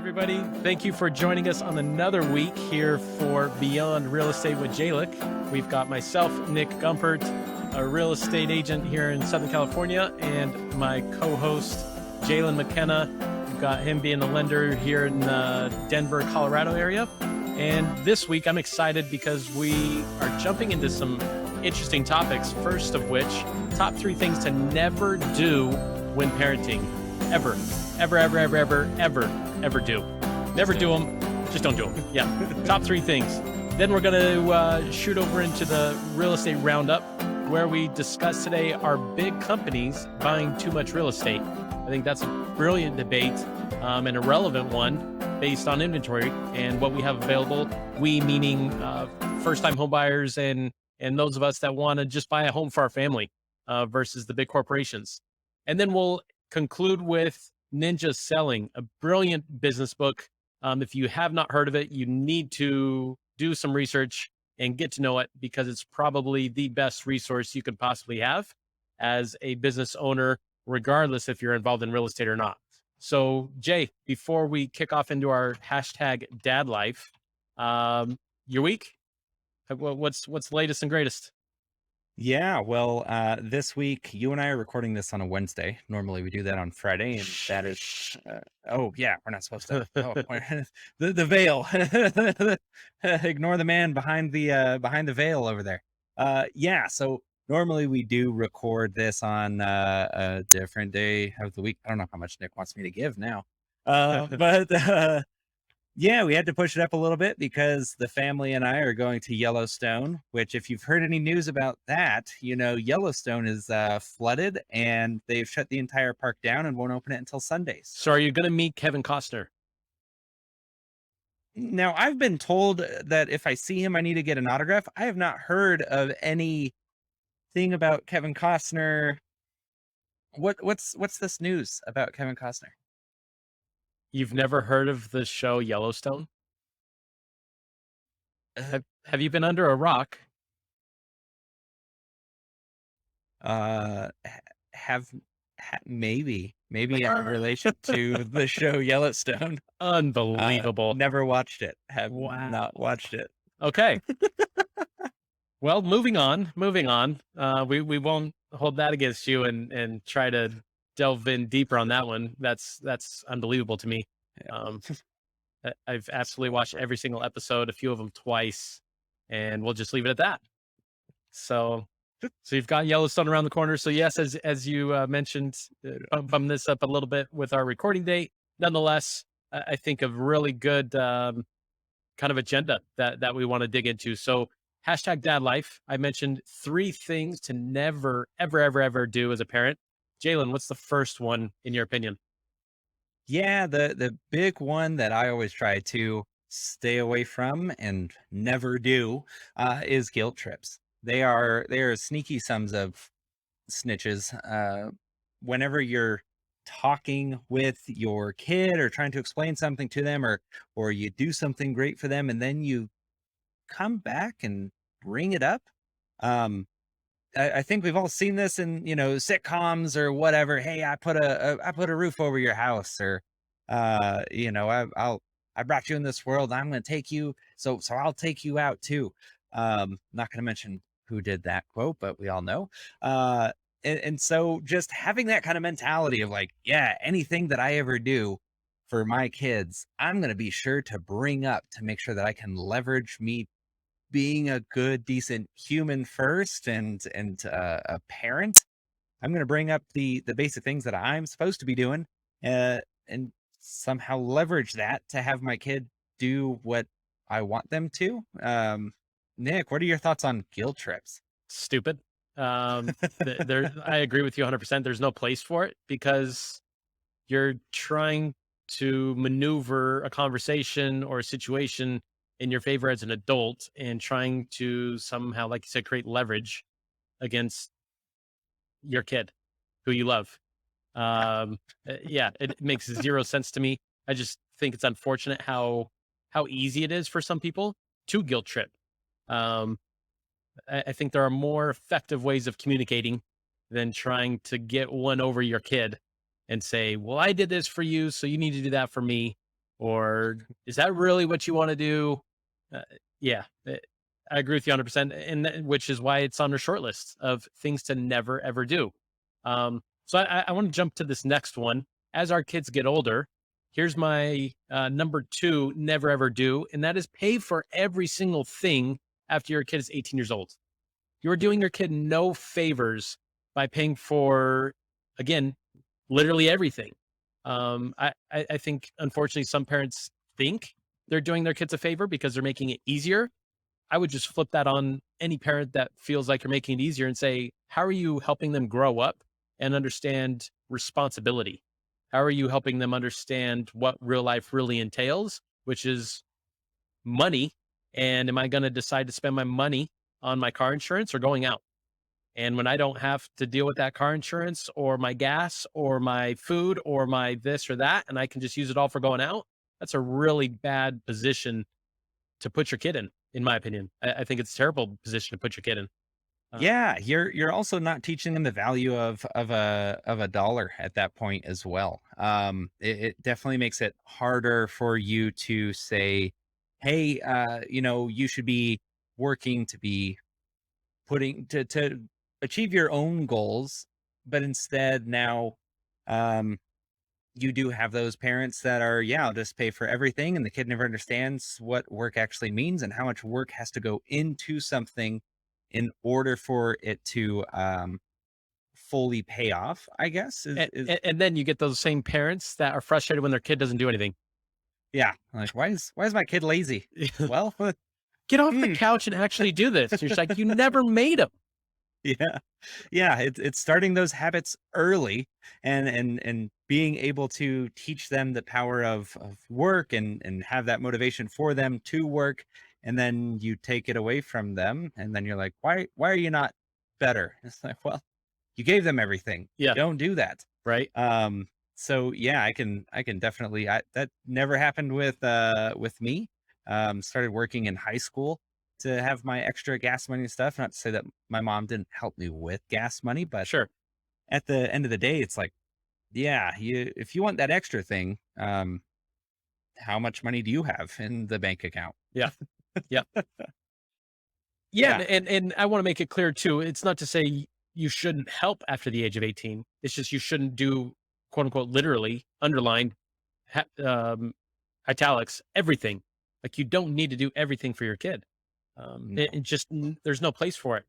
everybody. Thank you for joining us on another week here for Beyond Real Estate with Jalick. We've got myself, Nick Gumpert, a real estate agent here in Southern California, and my co-host, Jalen McKenna. We've got him being a lender here in the Denver, Colorado area. And this week, I'm excited because we are jumping into some interesting topics. First of which, top 3 things to never do when parenting. Ever do. Never do them. Just don't do them. Yeah. Top 3 things. Then we're going to shoot over into the real estate roundup, where we discuss today are big companies buying too much real estate. I think that's a brilliant debate and a relevant one based on inventory and what we have available. We meaning first-time home buyers and those of us that want to just buy a home for our family versus the big corporations. And then we'll conclude with Ninja Selling, a brilliant business book. If you have not heard of it, you need to do some research and get to know it, because it's probably the best resource you could possibly have as a business owner, regardless if you're involved in real estate or not. So, Jay, before we kick off into our hashtag dad life, your week, what's the latest and greatest? Yeah, well, this week, you and I are recording this on a Wednesday. Normally we do that on Friday, and that is, oh yeah, we're not supposed to. Oh, the veil. Ignore the man behind the veil over there. Yeah, so normally we do record this on a different day of the week. I don't know how much Nick wants me to give now. But yeah, we had to push it up a little bit because the family and I are going to Yellowstone, which, if you've heard any news about that, you know, Yellowstone is flooded and they've shut the entire park down and won't open it until Sundays. So are you going to meet Kevin Costner? Now, I've been told that if I see him, I need to get an autograph. I have not heard of anything about Kevin Costner. What's this news about Kevin Costner? You've never heard of the show Yellowstone? Have you been under a rock? Maybe in relation to the show Yellowstone. Unbelievable. Never watched it. Have not watched it. Okay. Well, moving on. We won't hold that against you and try to delve in deeper on that one. That's unbelievable to me. I've absolutely watched every single episode, a few of them twice, and we'll just leave it at that. So you've got Yellowstone around the corner. So yes, as you mentioned, bump this up a little bit with our recording date. Nonetheless, I think a really good kind of agenda that we want to dig into. So hashtag dad life. I mentioned 3 things to never, ever do as a parent. Jalen, what's the first one in your opinion? Yeah, the big one that I always try to stay away from and never do is guilt trips. They are sneaky sons of snitches. Whenever you're talking with your kid or trying to explain something to them, or you do something great for them, and then you come back and bring it up. I think we've all seen this in, you know, sitcoms or whatever. Hey, I put a roof over your house, or you know, I brought you in this world. I'm going to take you, so I'll take you out too. Not going to mention who did that quote, but we all know. And so just having that kind of mentality of like, yeah, anything that I ever do for my kids, I'm going to be sure to bring up to make sure that I can leverage me being a good, decent human first, and a parent. I'm going to bring up the basic things that I'm supposed to be doing, and somehow leverage that to have my kid do what I want them to. Nick, what are your thoughts on guilt trips? Stupid. I agree with you 100%. There's no place for it, because you're trying to maneuver a conversation or a situation in your favor as an adult, and trying to somehow, like you said, create leverage against your kid who you love. Yeah, it makes 0 sense to me. I just think it's unfortunate how easy it is for some people to guilt trip. I think there are more effective ways of communicating than trying to get one over your kid and say, well, I did this for you, so you need to do that for me. Or is that really what you want to do? Uh, yeah, I agree with you 100%. Which is why it's on the short list of things to never, ever do. So I want to jump to this next one. As our kids get older, here's my number two, never, ever do. And that is pay for every single thing after your kid is 18 years old. You're doing your kid no favors by paying for, again, literally everything. I think, unfortunately, some parents think they're doing their kids a favor because they're making it easier. I would just flip that on any parent that feels like you're making it easier and say, how are you helping them grow up and understand responsibility? How are you helping them understand what real life really entails, which is money? And am I going to decide to spend my money on my car insurance or going out? And when I don't have to deal with that car insurance or my gas or my food or my this or that, and I can just use it all for going out, that's a really bad position to put your kid in my opinion. I think it's a terrible position to put your kid in. Uh, Yeah, you're also not teaching them the value of a dollar at that point as well. It definitely makes it harder for you to say, "Hey, you should be working to be putting to achieve your own goals," but instead now, um, you do have those parents that are, yeah, I'll just pay for everything, and the kid never understands what work actually means and how much work has to go into something in order for it to fully pay off, I guess is and then you get those same parents that are frustrated when their kid doesn't do anything. yeah, like why is my kid lazy? Well, Get off the hmm, couch and actually do this. You're just like, you never made them. yeah. Yeah, it's starting those habits early and being able to teach them the power of work and have that motivation for them to work, and then you take it away from them and then you're like, why are you not better? It's like, well, you gave them everything. Yeah, Don't do that. right. Um so yeah, I can definitely that never happened with me. Started working in high school to have my extra gas money and stuff. Not to say that my mom didn't help me with gas money, but Sure. at the end of the day, it's like, yeah, if you want that extra thing, how much money do you have in the bank account? Yeah. Yeah. Yeah, Yeah, and I wanna make it clear too, it's not to say you shouldn't help after the age of 18. It's just you shouldn't do, quote, unquote, literally, underlined, ha italics, everything. Like, you don't need to do everything for your kid. no, It just there's no place for it,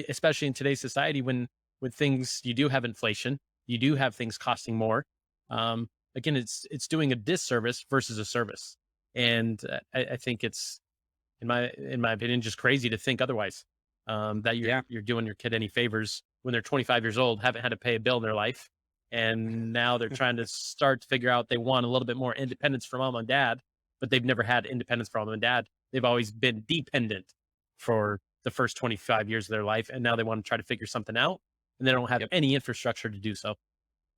especially in today's society when things you do have inflation, you do have things costing more. Again, it's doing a disservice versus a service, and I think it's in my opinion, just crazy to think otherwise. That yeah, you're doing your kid any favors when they're 25 years old, haven't had to pay a bill in their life, and now they're trying to start to figure out they want a little bit more independence from mom and dad, but they've never had independence from mom and dad. They've always been dependent for the first 25 years of their life, and now they want to try to figure something out, and they don't have yep, any infrastructure to do so.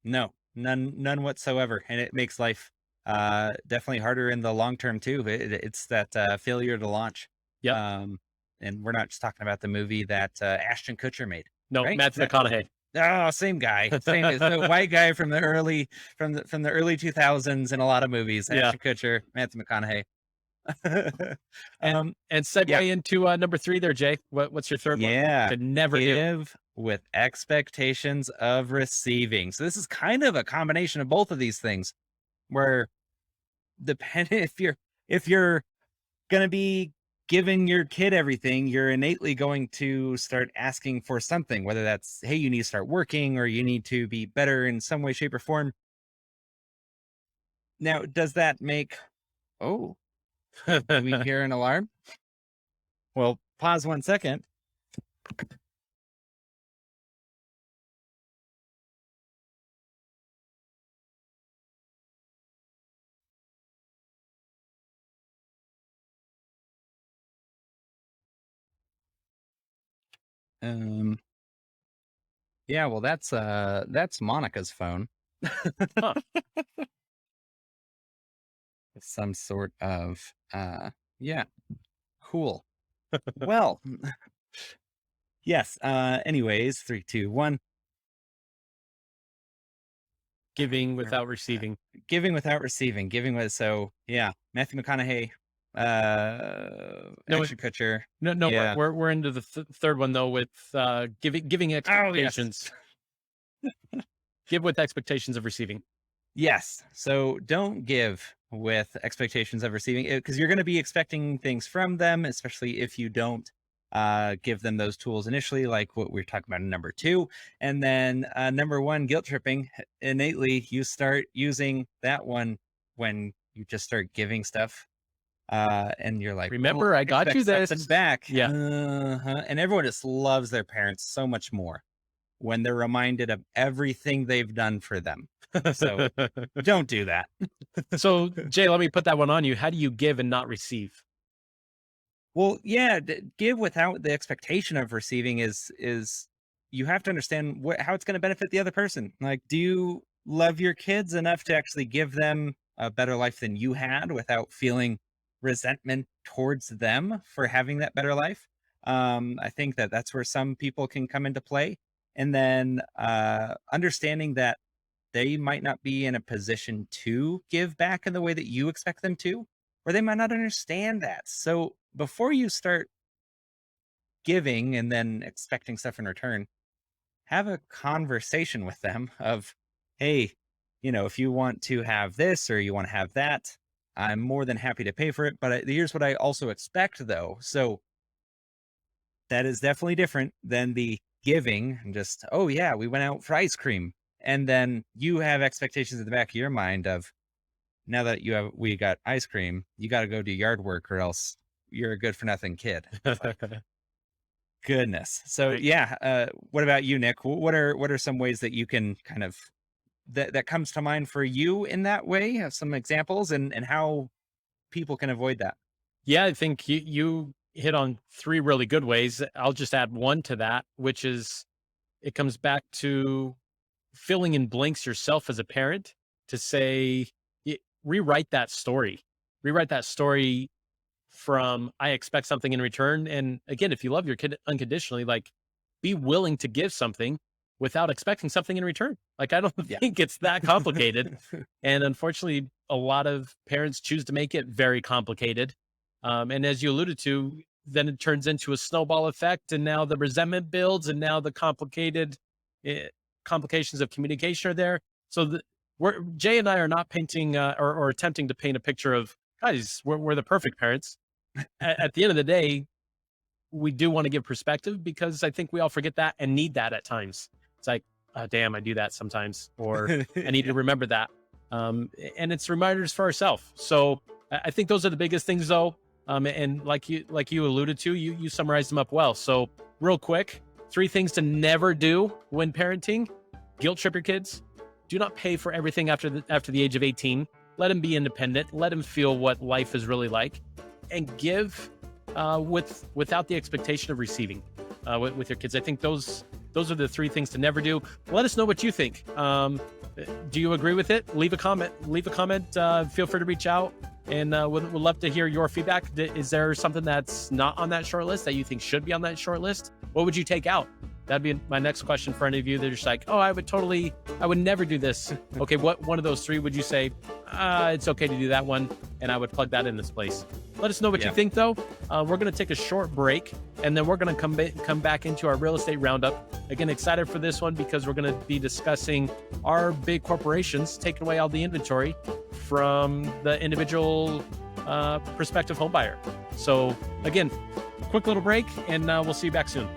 no, none whatsoever, and it makes life definitely harder in the long term too. It's that failure to launch, Yep. um, and we're not just talking about the movie that Ashton Kutcher made, No, right? Matthew McConaughey. Oh, same guy. Same it's the white guy from the early 2000s in a lot of movies. Yeah. Ashton Kutcher, Matthew McConaughey. And um, yeah, segue into number three there, Jay. What's your third one yeah. to never do? Give with expectations of receiving. So this is kind of a combination of both of these things, where depending if you're gonna be giving your kid everything, you're innately going to start asking for something, whether that's, hey, you need to start working or you need to be better in some way, shape, or form. Now, does that make, oh, do we hear an alarm? Well, pause 1 second. Um, yeah, well, that's Monica's phone. Huh. Some sort of yeah, cool. Well, yes. Anyways, 3, 2, 1. Giving without receiving. Giving without receiving. So yeah, Matthew McConaughey, No, Ashton Kutcher. no, Yeah. we're into the third one though with giving Oh yes. expectations. Give with expectations of receiving. Yes. So don't give with expectations of receiving it, because you're going to be expecting things from them, especially if you don't give them those tools initially, like what we are talking about in number 2. And then number 1, guilt tripping. Innately, you start using that one when you just start giving stuff. And you're like, Remember, I got you expect this. something back. Yeah. And everyone just loves their parents so much more when they're reminded of everything they've done for them. So don't do that. So Jay, let me put that one on you. How do you give and not receive? Well, yeah, give without the expectation of receiving is you have to understand how it's going to benefit the other person. Like, do you love your kids enough to actually give them a better life than you had without feeling resentment towards them for having that better life? I think that's where some people can come into play. And then understanding that they might not be in a position to give back in the way that you expect them to, or they might not understand that. So before you start giving and then expecting stuff in return, have a conversation with them of, hey, if you want to have this or you want to have that, I'm more than happy to pay for it. But here's what I also expect, though. So that is definitely different than the giving and just, oh, yeah, we went out for ice cream. And then you have expectations in the back of your mind of, now that we got ice cream, you got to go do yard work or else you're a good for nothing kid. Like, goodness. So Right. yeah. What about you, Nick? What are some ways that you can kind of, that comes to mind for you in that way? Have some examples and how people can avoid that. Yeah, I think you hit on 3 really good ways. I'll just add one to that, which is it comes back to filling in blanks yourself as a parent to say, rewrite that story. Rewrite that story from I expect something in return. And again, if you love your kid unconditionally, like be willing to give something without expecting something in return. Like I don't Yeah. think it's that complicated. And unfortunately, a lot of parents choose to make it very complicated. And as you alluded to, then it turns into a snowball effect. And now the resentment builds and now the complications of communication are there. So Jay and I are not painting or attempting to paint a picture of, guys, we're the perfect parents. At the end of the day, we do want to give perspective because I think we all forget that and need that at times. It's like, damn, I do that sometimes, or I need to remember that. And it's reminders for ourselves. So I think those are the biggest things, though. And like you alluded to, you summarized them up well. So real quick, 3 things to never do when parenting: guilt trip your kids. Do not pay for everything after the age of 18. Let them be independent. Let them feel what life is really like, and give without the expectation of receiving with your kids. I think those are the 3 things to never do. Let us know what you think. Do you agree with it? Leave a comment. Feel free to reach out, and we'd love to hear your feedback. Is there something that's not on that short list that you think should be on that short list? What would you take out? That'd be my next question for any of you. They're just like, oh, I would never do this. Okay, what one of those 3 would you say, it's okay to do that one, and I would plug that in this place? Let us know what you think, though. We're going to take a short break, and then we're going to come back into our real estate roundup. Again, excited for this one because we're going to be discussing our big corporations taking away all the inventory from the individual prospective home buyer. So again, quick little break, and we'll see you back soon.